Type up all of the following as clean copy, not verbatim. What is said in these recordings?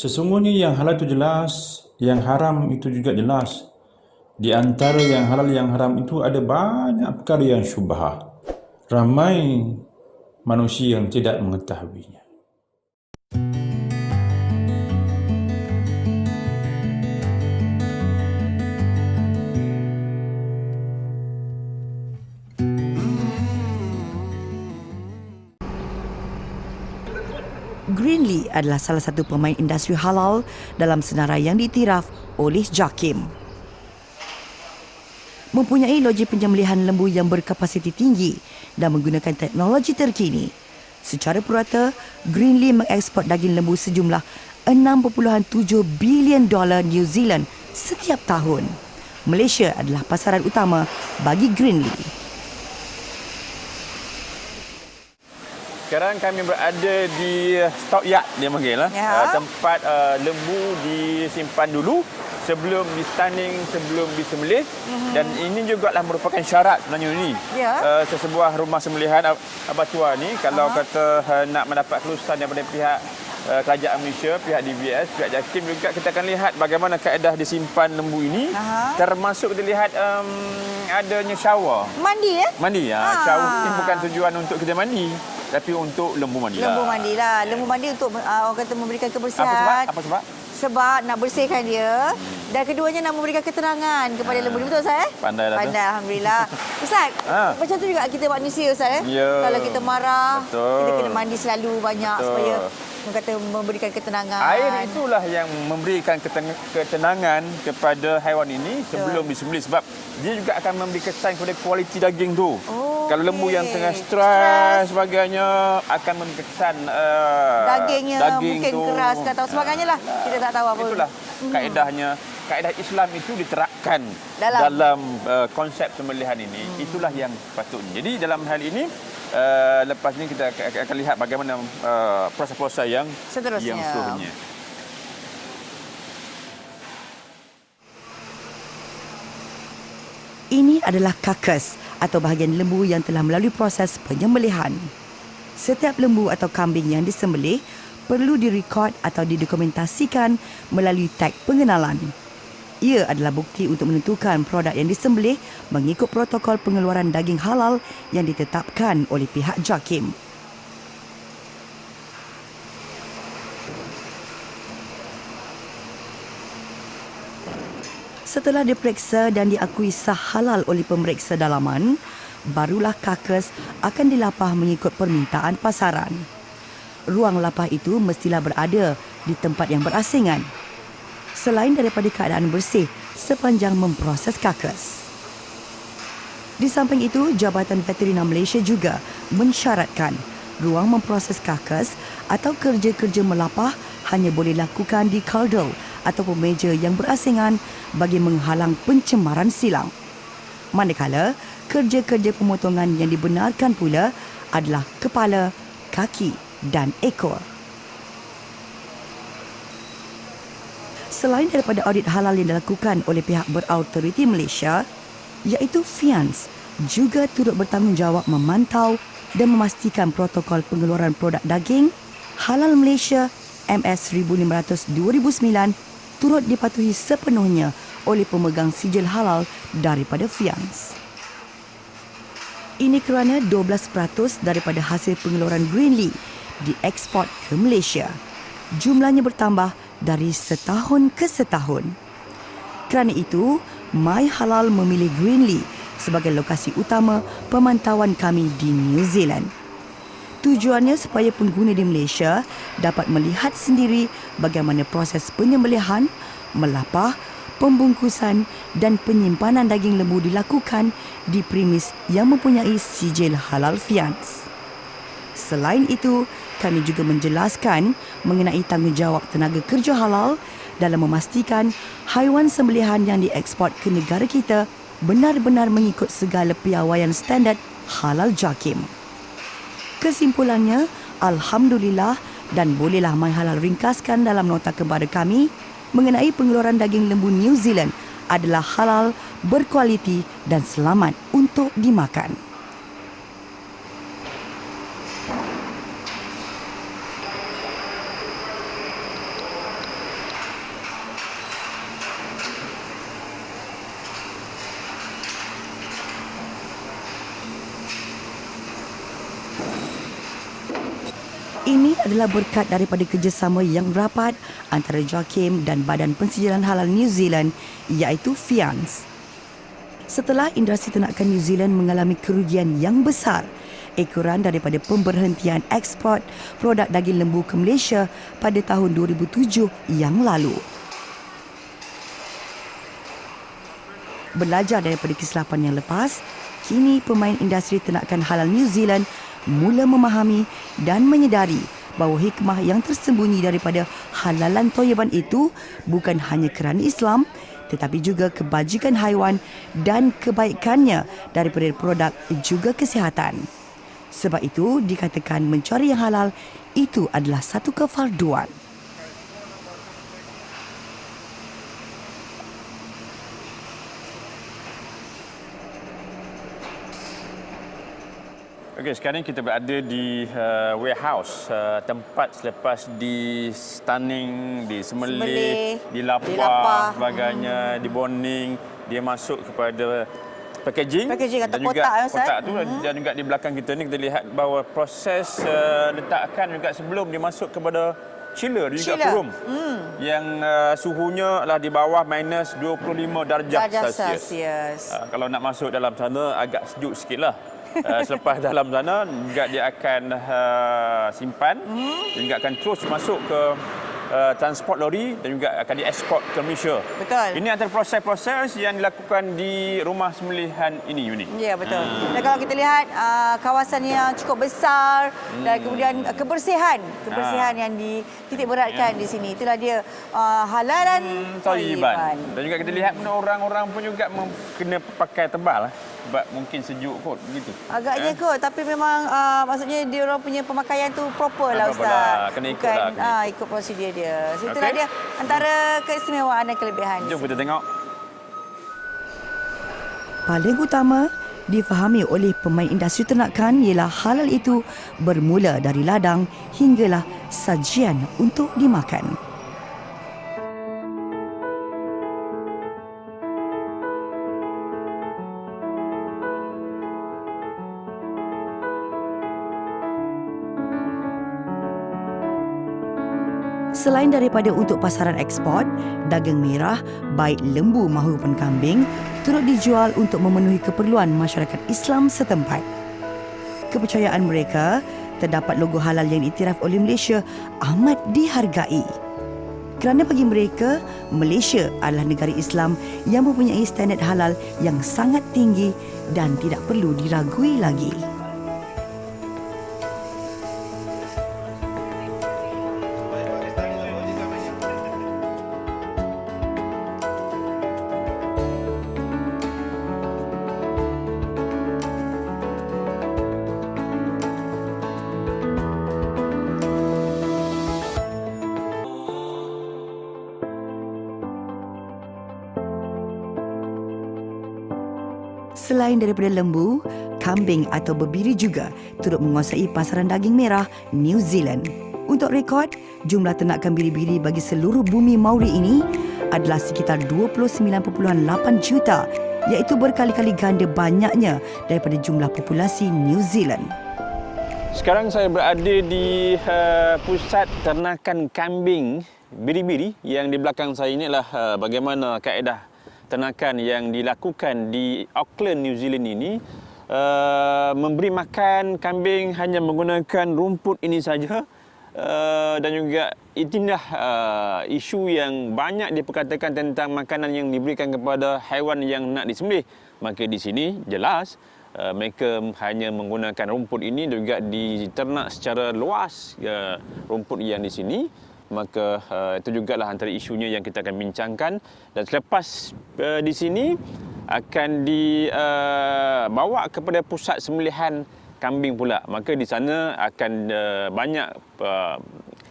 Sesungguhnya yang halal itu jelas, yang haram itu juga jelas. Di antara yang halal yang haram itu ada banyak perkara yang syubhah. Ramai manusia yang tidak mengetahuinya. Greenlee adalah salah satu pemain industri halal dalam senarai yang diiktiraf oleh JAKIM. Mempunyai logik penyembelihan lembu yang berkapasiti tinggi dan menggunakan teknologi terkini. Secara purata, Greenlee mengekspor daging lembu sejumlah $6.7 bilion New Zealand setiap tahun. Malaysia adalah pasaran utama bagi Greenlee. Sekarang kami berada di stockyard dia panggil lah. Tempat lembu disimpan dulu sebelum distunning, sebelum disembelih. Dan ini juga lah merupakan syarat sebenarnya ni. Sesebuah rumah sembelihan abattoir ni kalau kata nak mendapat kelulusan daripada pihak kerajaan Malaysia, pihak DBS, pihak JAKIM juga, kita akan lihat bagaimana kaedah disimpan lembu ini. Termasuk kita lihat adanya shower. Mandi ya? Mandi. Shower ini bukan tujuan untuk kita mandi, tapi untuk lembu mandi lah. Lembu mandi lah. Lembu mandi untuk orang kata memberikan kebersihan. Apa sebab? Sebab nak bersihkan dia. Dan keduanya nak memberikan keterangan kepada lembu. Betul Ustaz? Pandai lah tu. Pandai, Alhamdulillah. Ustaz, macam tu juga kita manusia Ustaz. Kalau kita marah, kita kena mandi selalu banyak supaya kata memberikan ketenangan. Air itulah yang memberikan ketenangan kepada haiwan ini sebelum disembelih, sebab dia juga akan memberi kesan kepada kualiti daging tu. Kalau lembu yang tengah stres sebagainya akan memberi kesan dagingnya daging mungkin tu keras atau sebagainya lah. Kita tak tahu apa. Itulah kaedahnya. Kaedah Islam itu diterapkan dalam konsep sembelihan ini. Itulah yang patutnya. Jadi dalam hal ini lepas ini kita akan lihat bagaimana proses-proses yang seterusnya. Ini adalah karkas atau bahagian lembu yang telah melalui proses penyembelihan. Setiap lembu atau kambing yang disembelih perlu direkod atau didokumentasikan melalui tag pengenalan. Ia adalah bukti untuk menentukan produk yang disembelih mengikut protokol pengeluaran daging halal yang ditetapkan oleh pihak JAKIM. Setelah diperiksa dan diakui sah halal oleh pemeriksa dalaman, barulah karkas akan dilapah mengikut permintaan pasaran. Ruang lapah itu mestilah berada di tempat yang berasingan, selain daripada keadaan bersih sepanjang memproses karkas. Di samping itu, Jabatan Veterina Malaysia juga mensyaratkan ruang memproses karkas atau kerja-kerja melapah hanya boleh lakukan di kaldel ataupun meja yang berasingan bagi menghalang pencemaran silang. Manakala, kerja-kerja pemotongan yang dibenarkan pula adalah kepala, kaki dan ekor. Selain daripada audit halal yang dilakukan oleh pihak berautoriti Malaysia, iaitu FIANS, juga turut bertanggungjawab memantau dan memastikan protokol pengeluaran produk daging halal Malaysia MS 1500/2009 turut dipatuhi sepenuhnya oleh pemegang sijil halal daripada FIANS. Ini kerana 12% daripada hasil pengeluaran Greenlee dieksport ke Malaysia. Jumlahnya bertambah dari setahun ke setahun. Kerana itu, My Halal memilih Greenlee sebagai lokasi utama pemantauan kami di New Zealand. Tujuannya supaya pengguna di Malaysia dapat melihat sendiri bagaimana proses penyembelihan, melapah, pembungkusan dan penyimpanan daging lembu dilakukan di premis yang mempunyai sijil halal FIANS. Selain itu, kami juga menjelaskan mengenai tanggungjawab tenaga kerja halal dalam memastikan haiwan sembelihan yang dieksport ke negara kita benar-benar mengikut segala piawaian standard halal JAKIM. Kesimpulannya, Alhamdulillah, dan bolehlah My Halal ringkaskan dalam nota kepada kami mengenai pengeluaran daging lembu New Zealand adalah halal, berkualiti dan selamat untuk dimakan. Ini adalah berkat daripada kerjasama yang rapat antara JAKIM dan Badan Pensijalan Halal New Zealand iaitu FIANZ. Setelah industri ternakan New Zealand mengalami kerugian yang besar, ekoran daripada pemberhentian ekspor produk daging lembu ke Malaysia pada tahun 2007 yang lalu. Belajar daripada kesilapan yang lepas, kini pemain industri ternakan halal New Zealand mula memahami dan menyedari bahawa hikmah yang tersembunyi daripada halalan toyaban itu bukan hanya kerana Islam, tetapi juga kebajikan haiwan dan kebaikannya daripada produk juga kesihatan. Sebab itu dikatakan mencari yang halal itu adalah satu kefarduan. Okey, sekarang kita berada di warehouse, tempat selepas di stunning, di semelih, dilapah, sebagainya, dibonding, dia masuk kepada packaging atau dan kotak, juga Ustaz. kotak tu dan juga di belakang kita ni kita lihat bahawa proses letakkan juga sebelum dia masuk kepada chiller juga kurung yang suhunya adalah di bawah minus 25 darjah Celsius. Kalau nak masuk dalam sana agak sejuk sikitlah. Selepas dalam sana juga dia akan simpan dan juga akan terus masuk ke transport lori dan juga akan dieksport ke Malaysia. Betul. Ini antara proses-proses yang dilakukan di rumah sembelihan ini, Yuni. Ya, betul. Dan kalau kita lihat kawasan yang cukup besar dan kemudian kebersihan yang dititik beratkan di sini. Itulah dia halalan Thayyiban. Dan juga kita lihat orang-orang pun juga kena pakai tebal sebab mungkin sejuk kot begitu. Agaknya kot, tapi memang maksudnya dia orang punya pemakaian tu proper lah, Ustaz. Kena ikut lah. Ikut prosedur dia. So, itulah dia antara keistimewaan dan kelebihan. Jom kita tengok. Paling utama difahami oleh pemain industri ternakan ialah halal itu bermula dari ladang hinggalah sajian untuk dimakan. Selain daripada untuk pasaran ekspor, daging merah, baik lembu maupun kambing, turut dijual untuk memenuhi keperluan masyarakat Islam setempat. Kepercayaan mereka, terdapat logo halal yang diiktiraf oleh Malaysia amat dihargai. Kerana bagi mereka, Malaysia adalah negara Islam yang mempunyai standard halal yang sangat tinggi dan tidak perlu diragui lagi. Selain daripada lembu, kambing atau berbiri juga turut menguasai pasaran daging merah New Zealand. Untuk rekod, jumlah ternakan biri-biri bagi seluruh bumi Maori ini adalah sekitar 29.8 juta, iaitu berkali-kali ganda banyaknya daripada jumlah populasi New Zealand. Sekarang saya berada di pusat ternakan kambing biri-biri yang di belakang saya ini adalah bagaimana kaedah ternakan yang dilakukan di Auckland, New Zealand ini. Memberi makan kambing hanya menggunakan rumput ini saja. Dan juga itulah isu yang banyak diperkatakan tentang makanan yang diberikan kepada haiwan yang nak disembelih. Maka di sini jelas mereka hanya menggunakan rumput ini dan juga diternak secara luas rumput yang di sini. Maka itu jugalah antara isunya yang kita akan bincangkan. Dan selepas di sini akan dibawa kepada pusat sembelihan kambing pula. Maka di sana akan banyak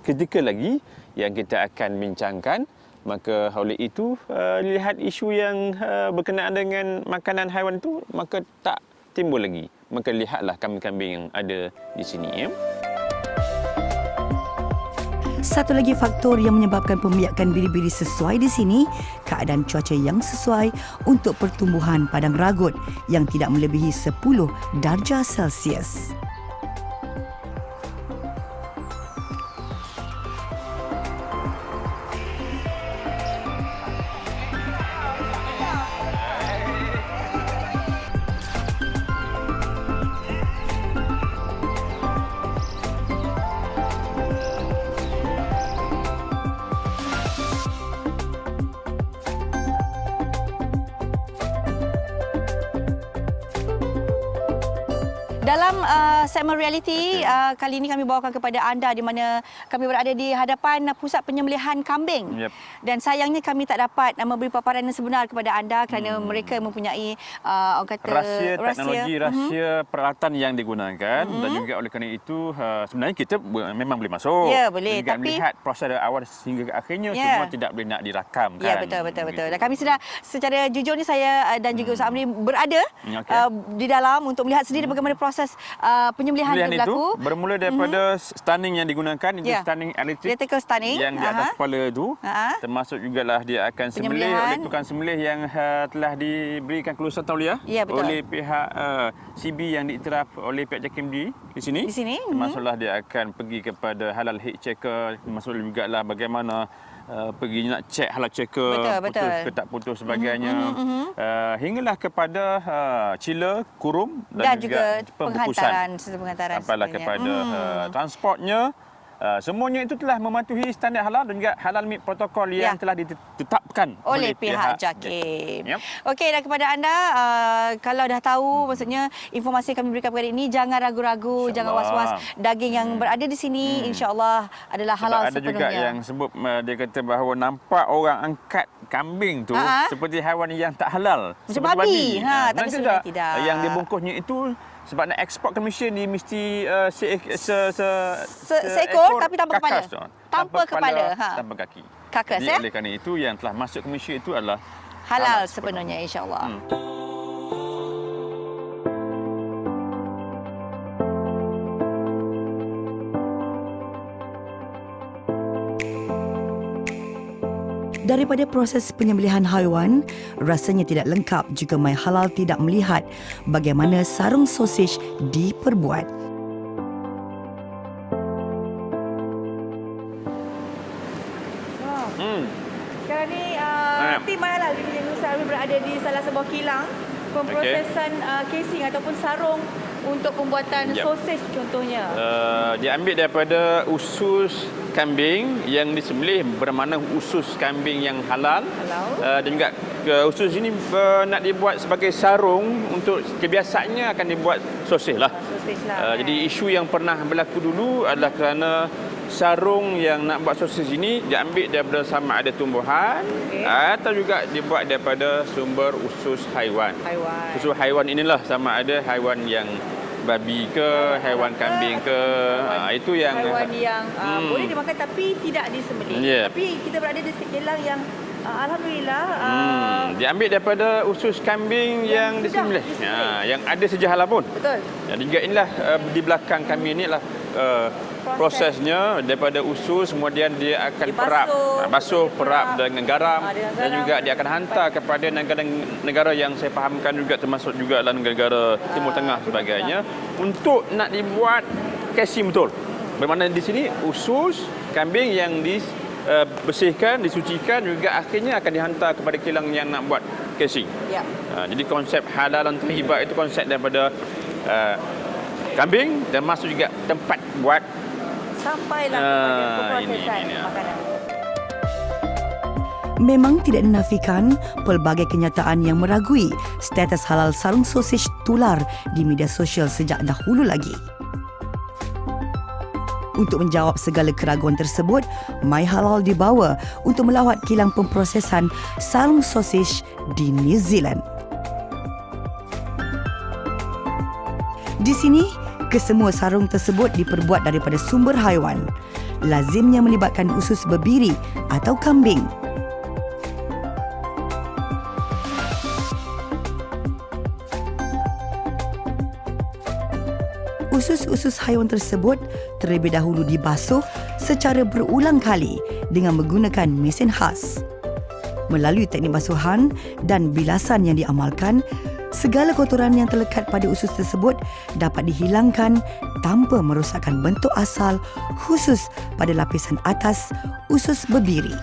kritikal lagi yang kita akan bincangkan. Maka oleh itu lihat isu yang berkenaan dengan makanan haiwan itu maka tak timbul lagi. Maka lihatlah kambing-kambing yang ada di sini, ya. Satu lagi faktor yang menyebabkan pembiakan biri-biri sesuai di sini, keadaan cuaca yang sesuai untuk pertumbuhan padang ragut yang tidak melebihi 10 darjah Celsius. Dalam segmen realiti kali ini kami bawakan kepada anda di mana kami berada di hadapan pusat penyembelihan kambing. Dan sayangnya kami tak dapat memberi paparan yang sebenar kepada anda kerana mereka mempunyai orang kata rahsia teknologi, rahsia peralatan yang digunakan dan juga oleh kerana itu sebenarnya kita memang boleh masuk. Ya, boleh, juga tapi melihat proses dari awal sehingga ke akhirnya cuma tidak boleh nak direkam kan. Ya, betul. Dan kami sudah secara jujur ni saya dan juga Ustaz Amri berada di dalam untuk melihat sendiri bagaimana proses penyembelihan itu berlaku. Bermula daripada stunning yang digunakan, itu stunning elektrik electrical stunning yang di atas kepala itu, termasuk jugalah dia akan sembelih oleh tukang sembelih yang telah diberikan kelulusan tauliah oleh pihak CB yang diiktiraf oleh pihak JKMD di sini. Termasuklah dia akan pergi kepada halal head checker, termasuk jugalah bagaimana pergi nak cek halal checker, putus ke tak putus sebagainya, hinggalah kepada cila, kurum dan juga pembungkusan sampailah kepada transportnya. Semuanya itu telah mematuhi standard halal dan juga halal meat protokol yang telah ditetapkan oleh pihak JAKIM. Okey, dan kepada anda kalau dah tahu, maksudnya informasi yang kami berikan kepada ini, jangan ragu-ragu, jangan was-was. Daging yang berada di sini insya-Allah adalah halal ada sepenuhnya. Ada juga yang sebut dia kata bahawa nampak orang angkat kambing tu seperti haiwan yang tak halal, macam seperti babi. Tapi sebenarnya tidak. Yang dibungkusnya itu sebab nak ekspor ke Malaysia ni mesti seekor tapi tanpa kepala. Tanpa kepala. Tanpa kaki. Kakas Oleh kerana itu yang telah masuk ke Malaysia itu adalah halal sepenuhnya insya-Allah. Daripada proses penyembelihan haiwan, rasanya tidak lengkap jika My Halal tidak melihat bagaimana sarung sosis diperbuat. Sekarang ni tim My Halal di Nusa Arif berada di salah sebuah kilang pemprosesan casing ataupun sarung untuk pembuatan sosis contohnya. Diambil daripada usus kambing yang disembelih bermakna usus kambing yang halal. Dan juga usus ini nak dibuat sebagai sarung untuk kebiasaannya akan dibuat sosis lah. Jadi isu yang pernah berlaku dulu adalah kerana sarung yang nak buat sosis ini diambil daripada sama ada tumbuhan atau juga dibuat daripada sumber usus haiwan. Usus haiwan inilah sama ada haiwan yang babi ke, haiwan kambing ke, itu yang haiwan yang boleh dimakan tapi tidak disembelih. Tapi kita berada di kilang yang alhamdulillah diambil daripada usus kambing yang disembelih. Yang ada sejak halal pun. Betul. Dan juga inilah di belakang kami ini adalah prosesnya daripada usus, kemudian dia akan basuh, perap dengan garam dan juga dia akan hantar kepada negara-negara yang saya fahamkan juga termasuk juga dalam negara Timur Tengah sebagainya untuk nak dibuat casing betul. Bermakna di sini usus kambing yang dibersihkan, disucikan juga akhirnya akan dihantar kepada kilang yang nak buat casing. Jadi konsep halal dan thayyibat itu konsep daripada kambing dan masuk juga tempat buat sampailah kepada pemprosesan makanan. Memang tidak dinafikan pelbagai kenyataan yang meragui status halal sarung sosis tular di media sosial sejak dahulu lagi. Untuk menjawab segala keraguan tersebut, My Halal dibawa untuk melawat kilang pemprosesan sarung sosis di New Zealand. Di sini, kesemua sarung tersebut diperbuat daripada sumber haiwan, lazimnya melibatkan usus bebiri atau kambing. Usus-usus haiwan tersebut terlebih dahulu dibasuh secara berulang kali dengan menggunakan mesin khas. Melalui teknik basuhan dan bilasan yang diamalkan, segala kotoran yang terlekat pada usus tersebut dapat dihilangkan tanpa merosakkan bentuk asal khusus pada lapisan atas usus bebiri.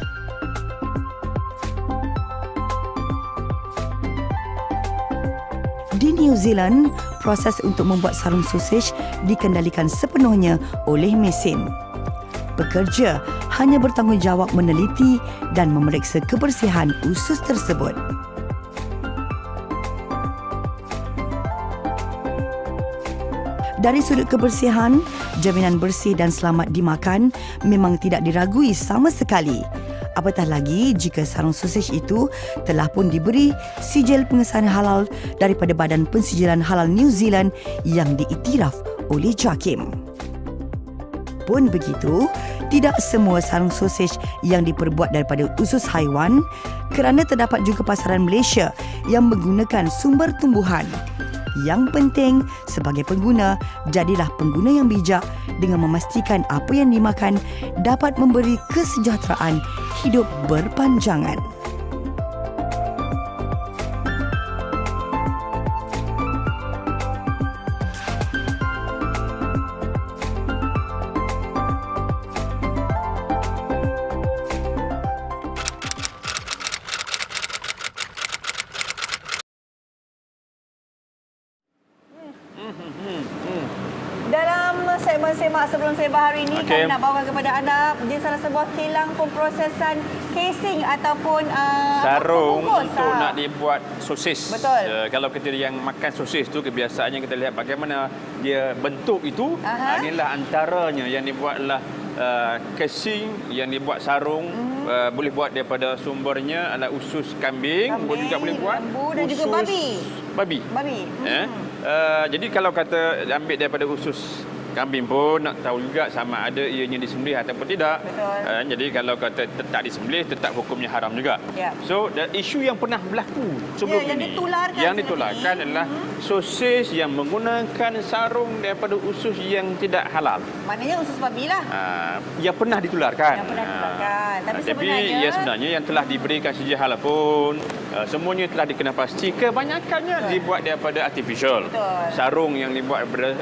Di New Zealand, proses untuk membuat sarung sosis dikendalikan sepenuhnya oleh mesin. Pekerja hanya bertanggungjawab meneliti dan memeriksa kebersihan usus tersebut. Dari sudut kebersihan, jaminan bersih dan selamat dimakan memang tidak diragui sama sekali. Apatah lagi jika sarung sosis itu telah pun diberi sijil pengesahan halal daripada Badan Pensijilan Halal New Zealand yang diiktiraf oleh JAKIM. Pun begitu, tidak semua sarung sosis yang diperbuat daripada usus haiwan kerana terdapat juga pasaran Malaysia yang menggunakan sumber tumbuhan. Yang penting, sebagai pengguna, jadilah pengguna yang bijak dengan memastikan apa yang dimakan dapat memberi kesejahteraan hidup berpanjangan. Dalam segmen Semak Sebelum Sebar hari ini, kami nak bawakan kepada anda di salah sebuah kilang pemprosesan casing ataupun sarung pembungkus. untuk nak dibuat sosis. Betul. Kalau kita yang makan sosis tu, kebiasaannya kita lihat bagaimana dia bentuk itu. Inilah antaranya yang dibuatlah casing, yang dibuat sarung. Boleh buat daripada sumbernya adalah usus kambing, juga boleh buat lembu dan usus juga babi. Jadi kalau kata ambil daripada usus kambing pun nak tahu juga sama ada ianya disembelih ataupun tidak. Jadi kalau kata tak disembelih, tetap hukumnya haram juga. So isu yang pernah berlaku sebelum ini yang ditularkan adalah sosis yang menggunakan sarung daripada usus yang tidak halal. Maknanya usus babi lah. Yang pernah ditularkan. Tapi sebenarnya yang telah diberikan sijil halal pun semuanya telah dikenal pasti kebanyakannya dibuat daripada artificial. Sarung yang dibuat daripada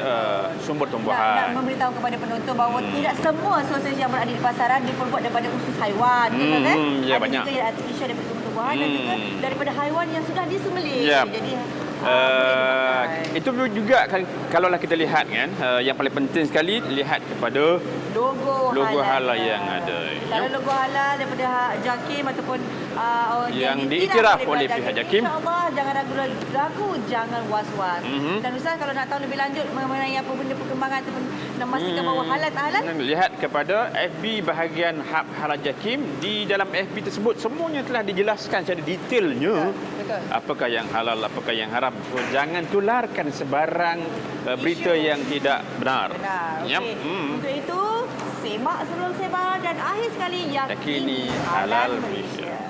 sumber tumbuhan. Nak memberitahu kepada penonton bahawa tidak semua sosis yang berada di pasaran diperbuat daripada usus haiwan. Ya, ada banyak. juga yang artificial daripada tumbuhan dan juga daripada haiwan yang sudah disembelih. Jadi itu juga kan, kalaulah kita lihat kan, yang paling penting sekali lihat kepada logo halal yang ada. Kalau logo halal daripada JAKIM ataupun yang diiktiraf oleh pihak JAKIM, InsyaAllah jangan ragu, jangan was-was. Dan Ustaz, kalau nak tahu lebih lanjut mengenai apa benda perkembangan ataupun nak memastikan bahawa halal tak halal, lihat kepada FB bahagian Hub Halal JAKIM. Di dalam FB tersebut semuanya telah dijelaskan secara detailnya. Apakah yang halal, apakah yang haram. So, jangan tularkan sebarang berita yang tidak benar. Untuk itu, semak sebelum sebar dan akhir sekali yakini halal Malaysia.